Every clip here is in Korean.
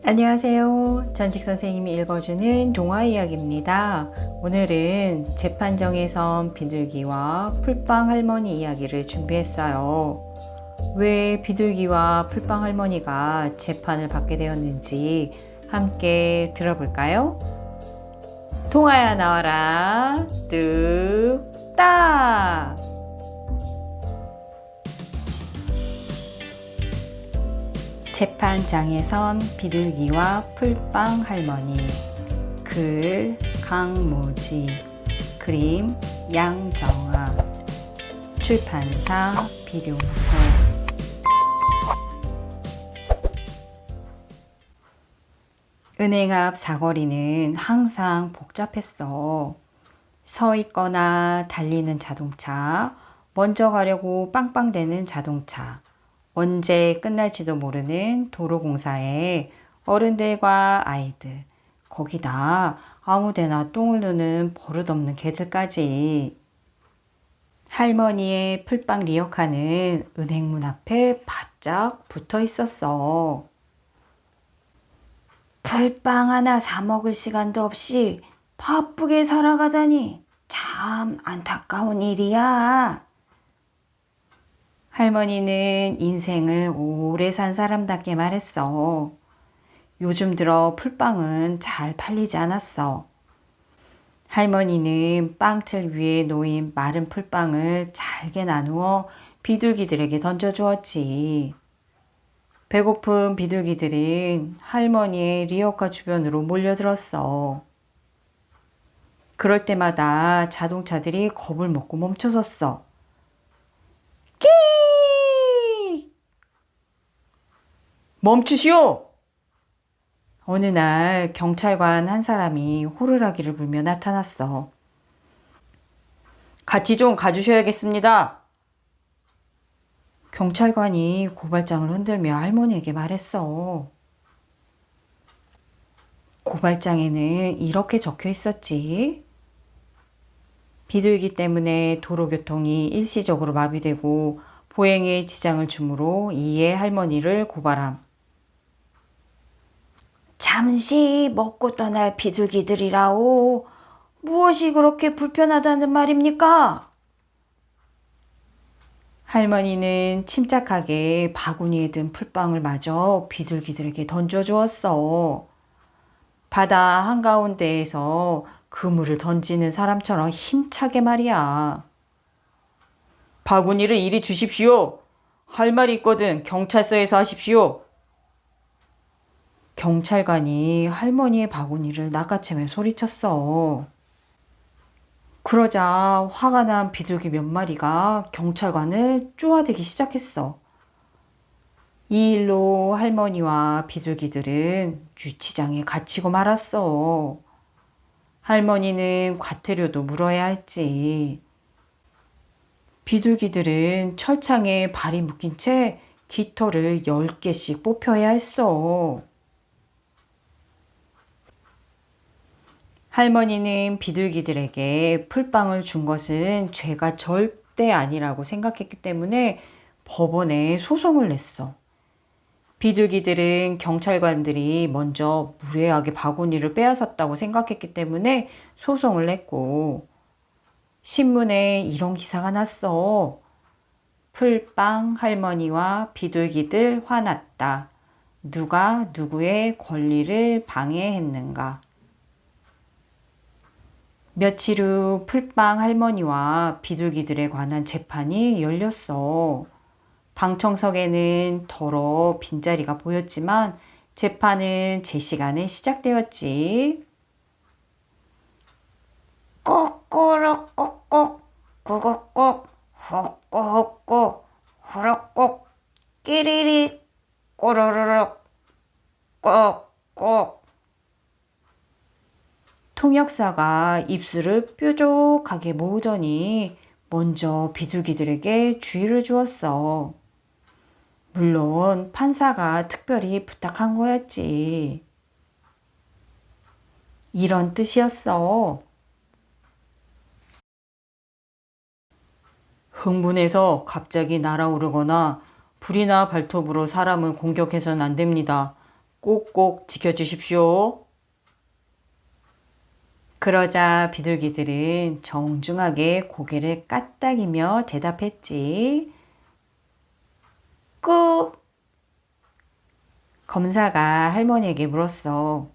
안녕하세요. 전직 선생님이 읽어주는 동화 이야기입니다. 오늘은 재판정에선 비둘기와 풀빵 할머니 이야기를 준비했어요. 왜 비둘기와 풀빵 할머니가 재판을 받게 되었는지 함께 들어볼까요? 동화야 나와라 뚝딱. 재판장에선 비둘기와 풀빵 할머니. 글 강무지, 그림 양정아, 출판사 비룡소. 은행 앞 사거리는 항상 복잡했어. 서 있거나 달리는 자동차, 먼저 가려고 빵빵대는 자동차, 언제 끝날지도 모르는 도로공사에 어른들과 아이들, 거기다 아무데나 똥을 누는 버릇없는 개들까지. 할머니의 풀빵 리어카는 은행문 앞에 바짝 붙어 있었어. 풀빵 하나 사 먹을 시간도 없이 바쁘게 살아가다니 참 안타까운 일이야. 할머니는 인생을 오래 산 사람답게 말했어. 요즘 들어 풀빵은 잘 팔리지 않았어. 할머니는 빵틀 위에 놓인 마른 풀빵을 잘게 나누어 비둘기들에게 던져주었지. 배고픈 비둘기들은 할머니의 리어카 주변으로 몰려들었어. 그럴 때마다 자동차들이 겁을 먹고 멈춰섰어. 끼! 멈추시오! 어느 날 경찰관 한 사람이 호루라기를 불며 나타났어. 같이 좀 가주셔야겠습니다. 경찰관이 고발장을 흔들며 할머니에게 말했어. 고발장에는 이렇게 적혀 있었지. 비둘기 때문에 도로교통이 일시적으로 마비되고 보행에 지장을 주므로 이에 할머니를 고발함. 잠시 먹고 떠날 비둘기들이라오. 무엇이 그렇게 불편하다는 말입니까? 할머니는 침착하게 바구니에 든 풀빵을 마저 비둘기들에게 던져주었어. 바다 한가운데에서 그물을 던지는 사람처럼 힘차게 말이야. 바구니를 이리 주십시오. 할 말이 있거든 경찰서에서 하십시오. 경찰관이 할머니의 바구니를 낚아채며 소리쳤어. 그러자 화가 난 비둘기 몇 마리가 경찰관을 쪼아대기 시작했어. 이 일로 할머니와 비둘기들은 유치장에 갇히고 말았어. 할머니는 과태료도 물어야 했지. 비둘기들은 철창에 발이 묶인 채 깃털을 10개씩 뽑혀야 했어. 할머니는 비둘기들에게 풀빵을 준 것은 죄가 절대 아니라고 생각했기 때문에 법원에 소송을 냈어. 비둘기들은 경찰관들이 먼저 무례하게 바구니를 빼앗았다고 생각했기 때문에 소송을 냈고, 신문에 이런 기사가 났어. 풀빵 할머니와 비둘기들 화났다. 누가 누구의 권리를 방해했는가. 며칠 후 풀빵 할머니와 비둘기들에 관한 재판이 열렸어. 방청석에는 더러 빈자리가 보였지만 재판은 제 시간에 시작되었지. 꼬꼬로 꼬꼬 꾸꾸꾸 헛꼬헛꼬 호럭꼬 끼리리 꼬르르륵 꼬꼬. 통역사가 입술을 뾰족하게 모으더니 먼저 비둘기들에게 주의를 주었어. 물론 판사가 특별히 부탁한 거였지. 이런 뜻이었어. 흥분해서 갑자기 날아오르거나 불이나 발톱으로 사람을 공격해서는 안 됩니다. 꼭꼭 지켜주십시오. 그러자 비둘기들은 정중하게 고개를 까딱이며 대답했지. 꾹! 검사가 할머니에게 물었어.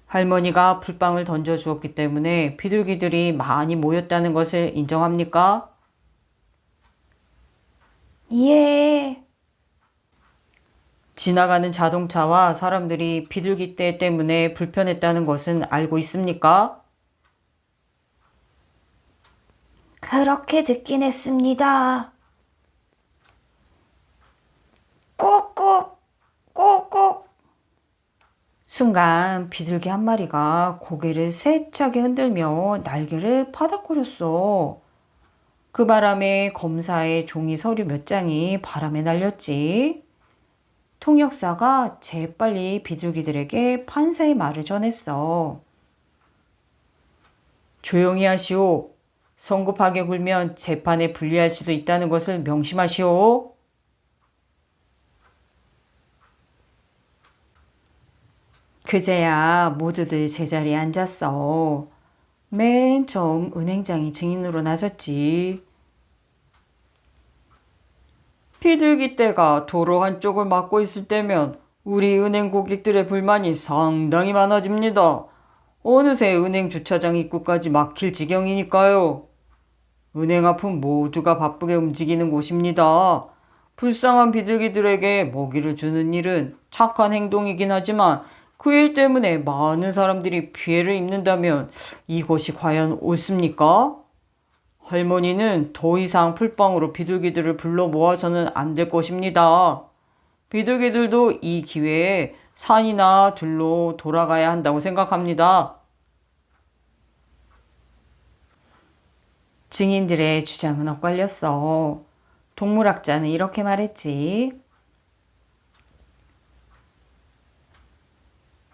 할머니가 풀빵을 던져주었기 때문에 비둘기들이 많이 모였다는 것을 인정합니까? 예. 지나가는 자동차와 사람들이 비둘기 떼 때문에 불편했다는 것은 알고 있습니까? 그렇게 듣긴 했습니다. 꾹꾹, 꾹꾹. 순간 비둘기 한 마리가 고개를 세차게 흔들며 날개를 파닥거렸어. 그 바람에 검사의 종이 서류 몇 장이 바람에 날렸지. 통역사가 재빨리 비둘기들에게 판사의 말을 전했어. 조용히 하시오. 성급하게 굴면 재판에 불리할 수도 있다는 것을 명심하시오. 그제야 모두들 제자리에 앉았어. 맨 처음 은행장이 증인으로 나섰지. 비둘기 떼가 도로 한쪽을 막고 있을 때면 우리 은행 고객들의 불만이 상당히 많아집니다. 어느새 은행 주차장 입구까지 막힐 지경이니까요. 은행 앞은 모두가 바쁘게 움직이는 곳입니다. 불쌍한 비둘기들에게 먹이를 주는 일은 착한 행동이긴 하지만 그 일 때문에 많은 사람들이 피해를 입는다면 이것이 과연 옳습니까? 할머니는 더 이상 풀빵으로 비둘기들을 불러 모아서는 안 될 것입니다. 비둘기들도 이 기회에 산이나 들로 돌아가야 한다고 생각합니다. 증인들의 주장은 엇갈렸어. 동물학자는 이렇게 말했지.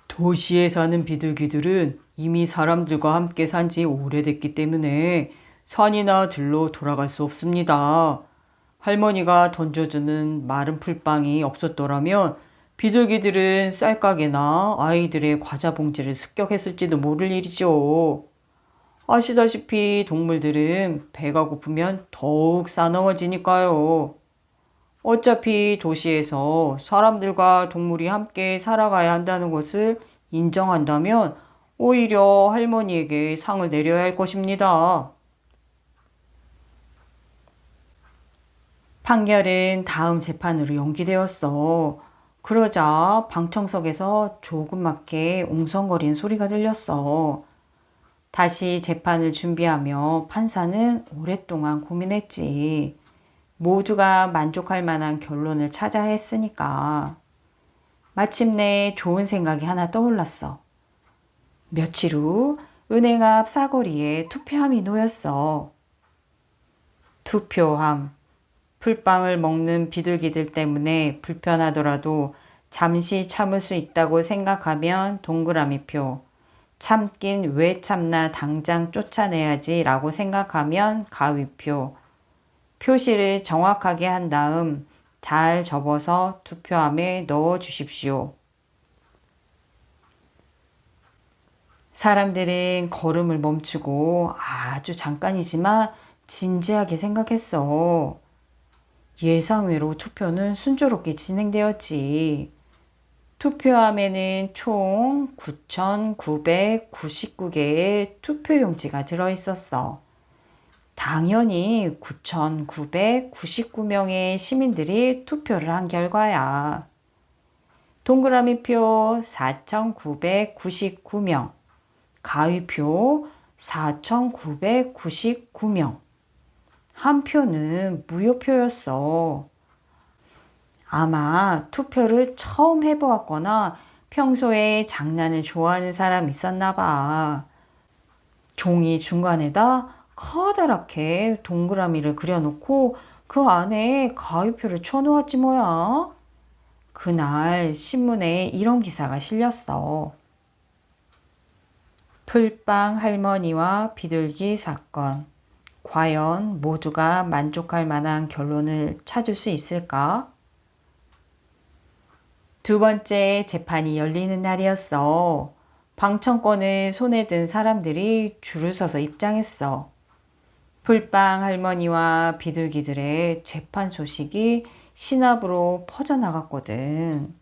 도시에 사는 비둘기들은 이미 사람들과 함께 산 지 오래됐기 때문에 산이나 들로 돌아갈 수 없습니다. 할머니가 던져주는 마른 풀빵이 없었더라면 비둘기들은 쌀가게나 아이들의 과자 봉지를 습격했을지도 모를 일이죠. 아시다시피 동물들은 배가 고프면 더욱 싸넘어지니까요. 어차피 도시에서 사람들과 동물이 함께 살아가야 한다는 것을 인정한다면 오히려 할머니에게 상을 내려야 할 것입니다. 판결은 다음 재판으로 연기되었어. 그러자 방청석에서 조그맣게 웅성거리는 소리가 들렸어. 다시 재판을 준비하며 판사는 오랫동안 고민했지. 모두가 만족할 만한 결론을 찾아야 했으니까. 마침내 좋은 생각이 하나 떠올랐어. 며칠 후 은행 앞 사거리에 투표함이 놓였어. 투표함. 풀빵을 먹는 비둘기들 때문에 불편하더라도 잠시 참을 수 있다고 생각하면 동그라미 표. 참긴 왜 참나 당장 쫓아내야지 라고 생각하면 가위표. 표시를 정확하게 한 다음 잘 접어서 투표함에 넣어 주십시오. 사람들은 걸음을 멈추고 아주 잠깐이지만 진지하게 생각했어. 예상외로 투표는 순조롭게 진행되었지. 투표함에는 총 9,999개의 투표용지가 들어있었어. 당연히 9,999명의 시민들이 투표를 한 결과야. 동그라미표 4,999명, 가위표 4,999명, 한 표는 무효표였어. 아마 투표를 처음 해보았거나 평소에 장난을 좋아하는 사람이 있었나 봐. 종이 중간에다 커다랗게 동그라미를 그려놓고 그 안에 가위표를 쳐놓았지 뭐야. 그날 신문에 이런 기사가 실렸어. 풀빵 할머니와 비둘기 사건. 과연 모두가 만족할 만한 결론을 찾을 수 있을까? 두 번째 재판이 열리는 날이었어. 방청권을 손에 든 사람들이 줄을 서서 입장했어. 풀빵 할머니와 비둘기들의 재판 소식이 신압으로 퍼져나갔거든.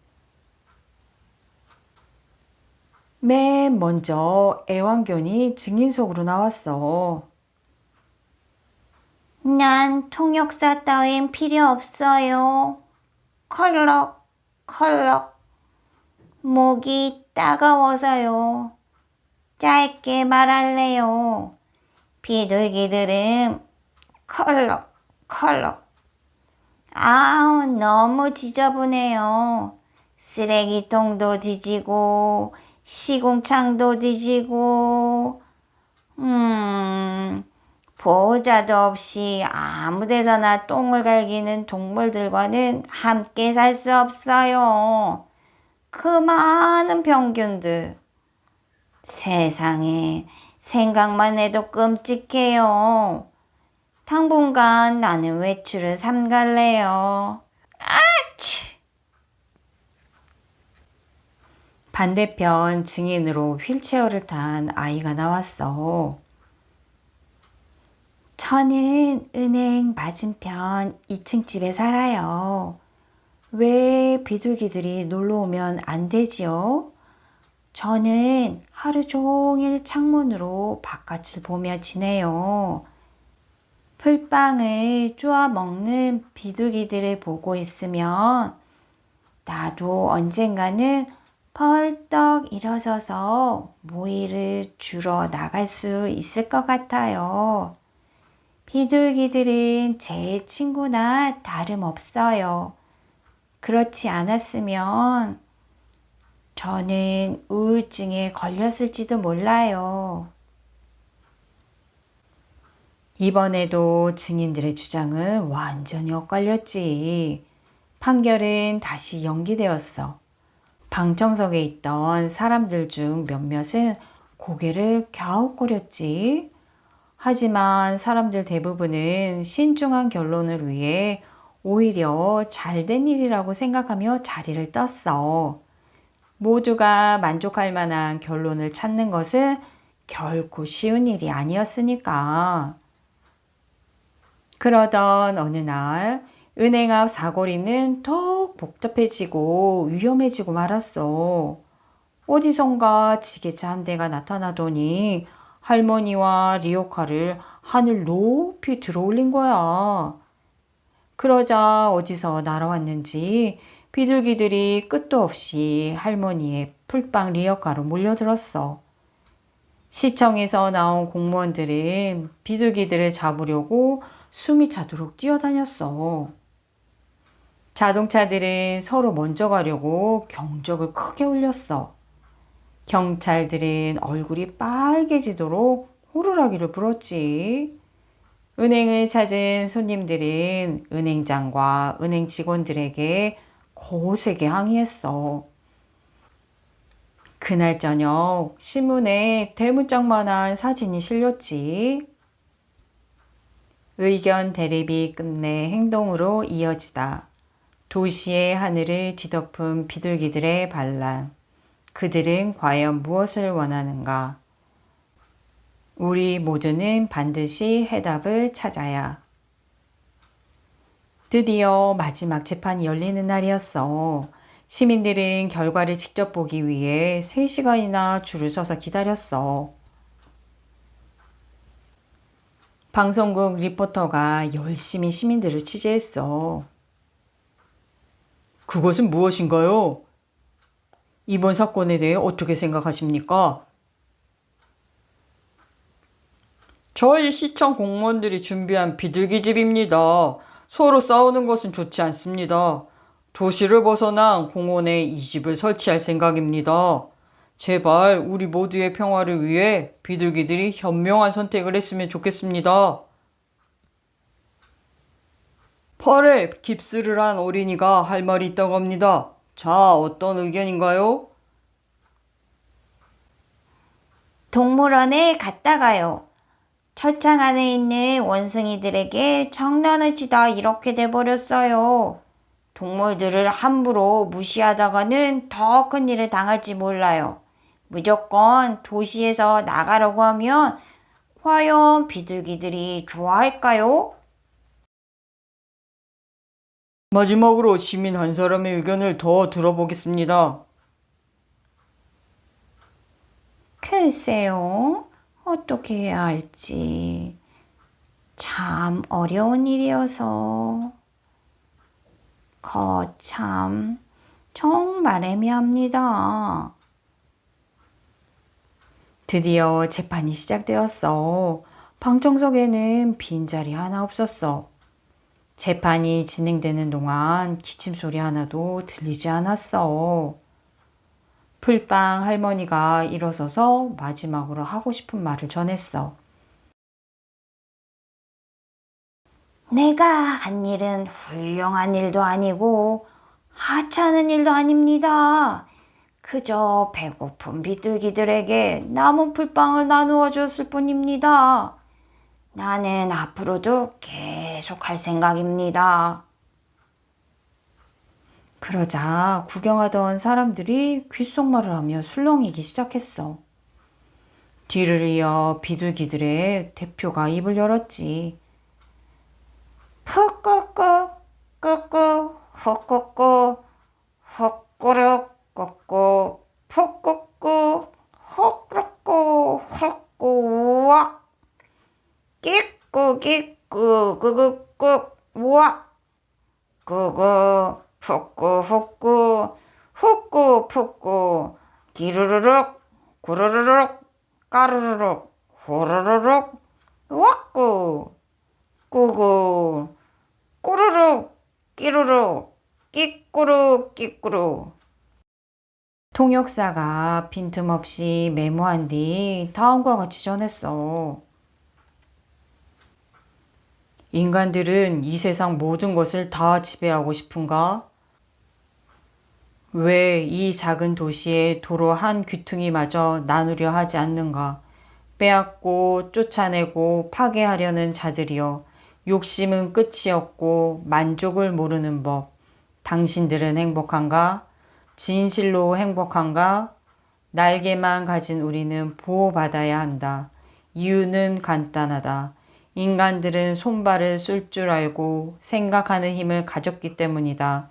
맨 먼저 애완견이 증인석으로 나왔어. 난 통역사 따윈 필요 없어요. 컬럭, 컬럭. 목이 따가워서요. 짧게 말할래요. 비둘기들은 컬럭, 컬럭. 아우, 너무 지저분해요. 쓰레기통도 뒤지고, 시궁창도 뒤지고, 보호자도 없이 아무 데서나 똥을 갈기는 동물들과는 함께 살 수 없어요. 그 많은 병균들. 세상에, 생각만 해도 끔찍해요. 당분간 나는 외출을 삼갈래요. 아치! 반대편 증인으로 휠체어를 탄 아이가 나왔어. 저는 은행 맞은편 2층 집에 살아요. 왜 비둘기들이 놀러 오면 안 되지요? 저는 하루 종일 창문으로 바깥을 보며 지내요. 풀빵을 쪼아 먹는 비둘기들을 보고 있으면 나도 언젠가는 벌떡 일어서서 모이를 주러 나갈 수 있을 것 같아요. 비둘기들은 제 친구나 다름없어요. 그렇지 않았으면 저는 우울증에 걸렸을지도 몰라요. 이번에도 증인들의 주장은 완전히 엇갈렸지. 판결은 다시 연기되었어. 방청석에 있던 사람들 중 몇몇은 고개를 갸웃거렸지. 하지만 사람들 대부분은 신중한 결론을 위해 오히려 잘된 일이라고 생각하며 자리를 떴어. 모두가 만족할 만한 결론을 찾는 것은 결코 쉬운 일이 아니었으니까. 그러던 어느 날 은행 앞 사거리는 더욱 복잡해지고 위험해지고 말았어. 어디선가 지게차 한 대가 나타나더니 할머니와 리어카를 하늘 높이 들어올린 거야. 그러자 어디서 날아왔는지 비둘기들이 끝도 없이 할머니의 풀빵 리어카로 몰려들었어. 시청에서 나온 공무원들은 비둘기들을 잡으려고 숨이 차도록 뛰어다녔어. 자동차들은 서로 먼저 가려고 경적을 크게 울렸어. 경찰들은 얼굴이 빨개지도록 호루라기를 불었지. 은행을 찾은 손님들은 은행장과 은행 직원들에게 거세게 항의했어. 그날 저녁 신문에 대문짝만한 사진이 실렸지. 의견 대립이 끝내 행동으로 이어지다. 도시의 하늘을 뒤덮은 비둘기들의 반란. 그들은 과연 무엇을 원하는가? 우리 모두는 반드시 해답을 찾아야. 드디어 마지막 재판이 열리는 날이었어. 시민들은 결과를 직접 보기 위해 3시간이나 줄을 서서 기다렸어. 방송국 리포터가 열심히 시민들을 취재했어. 그것은 무엇인가요? 이번 사건에 대해 어떻게 생각하십니까? 저희 시청 공무원들이 준비한 비둘기집입니다. 서로 싸우는 것은 좋지 않습니다. 도시를 벗어난 공원에 이 집을 설치할 생각입니다. 제발 우리 모두의 평화를 위해 비둘기들이 현명한 선택을 했으면 좋겠습니다. 팔에 깁스를 한 어린이가 할 말이 있다고 합니다. 자, 어떤 의견인가요? 동물원에 갔다가요. 철창 안에 있는 원숭이들에게 장난을 치다 이렇게 돼버렸어요. 동물들을 함부로 무시하다가는 더 큰 일을 당할지 몰라요. 무조건 도시에서 나가라고 하면 과연 비둘기들이 좋아할까요? 마지막으로 시민 한 사람의 의견을 더 들어보겠습니다. 글쎄요, 어떻게 해야 할지 참 어려운 일이어서 거참 정말 애매합니다. 드디어 재판이 시작되었어. 방청석에는 빈자리 하나 없었어. 재판이 진행되는 동안 기침 소리 하나도 들리지 않았어. 풀빵 할머니가 일어서서 마지막으로 하고 싶은 말을 전했어. 내가 한 일은 훌륭한 일도 아니고 하찮은 일도 아닙니다. 그저 배고픈 비둘기들에게 남은 풀빵을 나누어 줬을 뿐입니다. 나는 앞으로도 계속 할 생각입니다. 그러자 구경하던 사람들이 귓속말을 하며 술렁이기 시작했어. 뒤를 이어 비둘기들의 대표가 입을 열었지. 푸꾸꾸 꾸꾸 푸꾸꾸 헛꾸룩 꾸꾸 푸꾸꾸 헛꾸룩꾸 후루꾸 우악 끼꾸 끼꾸 꾸꾸꾸 우악 꾸꾸 푸꾸 푸꾸 푸꾸 푸꾸 기르르륵 구르르륵 까르르륵 후르르륵 우악꾸 꾸꾸 꾸르륵 끼르륵 끼꾸루 끼꾸루. 통역사가 빈틈없이 메모한 뒤 다음과 같이 전했어. 인간들은 이 세상 모든 것을 다 지배하고 싶은가? 왜 이 작은 도시의 도로 한 귀퉁이마저 나누려 하지 않는가? 빼앗고 쫓아내고 파괴하려는 자들이여, 욕심은 끝이 없고 만족을 모르는 법. 당신들은 행복한가? 진실로 행복한가? 날개만 가진 우리는 보호받아야 한다. 이유는 간단하다. 인간들은 손발을 쓸 줄 알고 생각하는 힘을 가졌기 때문이다.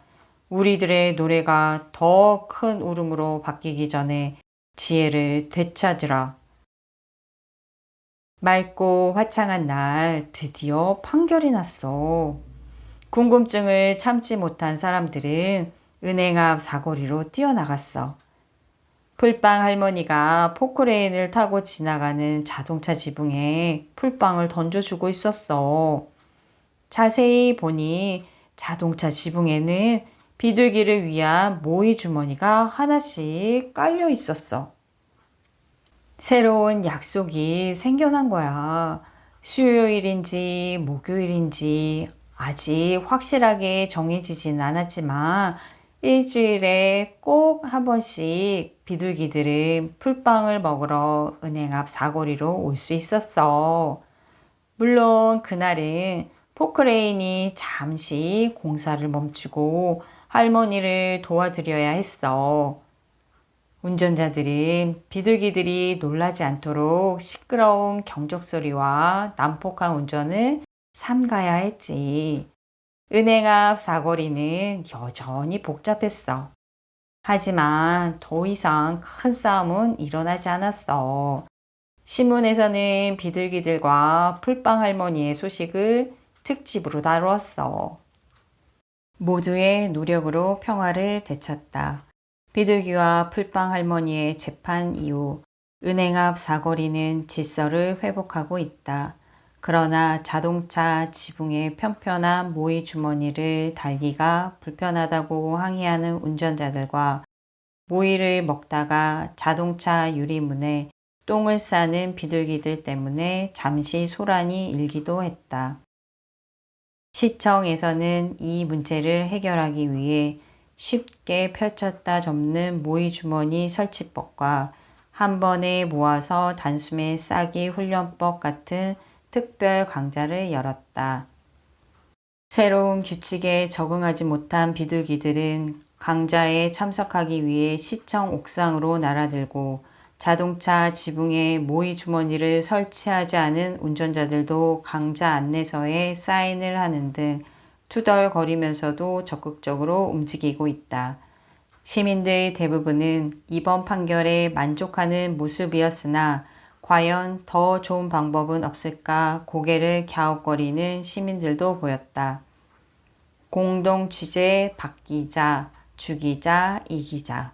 우리들의 노래가 더 큰 울음으로 바뀌기 전에 지혜를 되찾으라. 맑고 화창한 날 드디어 판결이 났어. 궁금증을 참지 못한 사람들은 은행 앞 사거리로 뛰어나갔어. 풀빵 할머니가 포크레인을 타고 지나가는 자동차 지붕에 풀빵을 던져주고 있었어. 자세히 보니 자동차 지붕에는 비둘기를 위한 모이 주머니가 하나씩 깔려 있었어. 새로운 약속이 생겨난 거야. 수요일인지 목요일인지 아직 확실하게 정해지진 않았지만 일주일에 꼭 한 번씩 비둘기들은 풀빵을 먹으러 은행 앞 사거리로 올 수 있었어. 물론 그날은 포크레인이 잠시 공사를 멈추고 할머니를 도와드려야 했어. 운전자들은 비둘기들이 놀라지 않도록 시끄러운 경적소리와 난폭한 운전을 삼가야 했지. 은행 앞 사거리는 여전히 복잡했어. 하지만 더 이상 큰 싸움은 일어나지 않았어. 신문에서는 비둘기들과 풀빵 할머니의 소식을 특집으로 다루었어. 모두의 노력으로 평화를 되찾다. 비둘기와 풀빵 할머니의 재판 이후 은행 앞 사거리는 질서를 회복하고 있다. 그러나 자동차 지붕의 편편한 모이 주머니를 달기가 불편하다고 항의하는 운전자들과 모이를 먹다가 자동차 유리문에 똥을 싸는 비둘기들 때문에 잠시 소란이 일기도 했다. 시청에서는 이 문제를 해결하기 위해 쉽게 펼쳤다 접는 모이 주머니 설치법과 한 번에 모아서 단숨에 싸기 훈련법 같은 특별 강좌를 열었다. 새로운 규칙에 적응하지 못한 비둘기들은 강좌에 참석하기 위해 시청 옥상으로 날아들고 자동차 지붕에 모이 주머니를 설치하지 않은 운전자들도 강좌 안내서에 사인을 하는 등 투덜거리면서도 적극적으로 움직이고 있다. 시민들 대부분은 이번 판결에 만족하는 모습이었으나 과연 더 좋은 방법은 없을까 고개를 갸웃거리는 시민들도 보였다. 공동 취재 박 기자, 주 기자, 이 기자.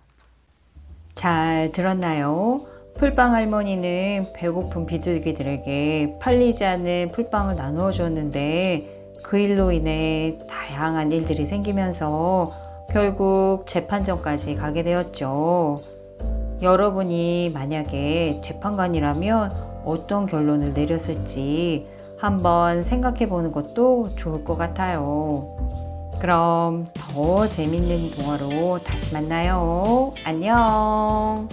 잘 들었나요? 풀빵 할머니는 배고픈 비둘기들에게 팔리지 않는 풀빵을 나누어 줬는데 그 일로 인해 다양한 일들이 생기면서 결국 재판정까지 가게 되었죠. 여러분이 만약에 재판관이라면 어떤 결론을 내렸을지 한번 생각해 보는 것도 좋을 것 같아요. 그럼 더 재밌는 동화로 다시 만나요. 안녕.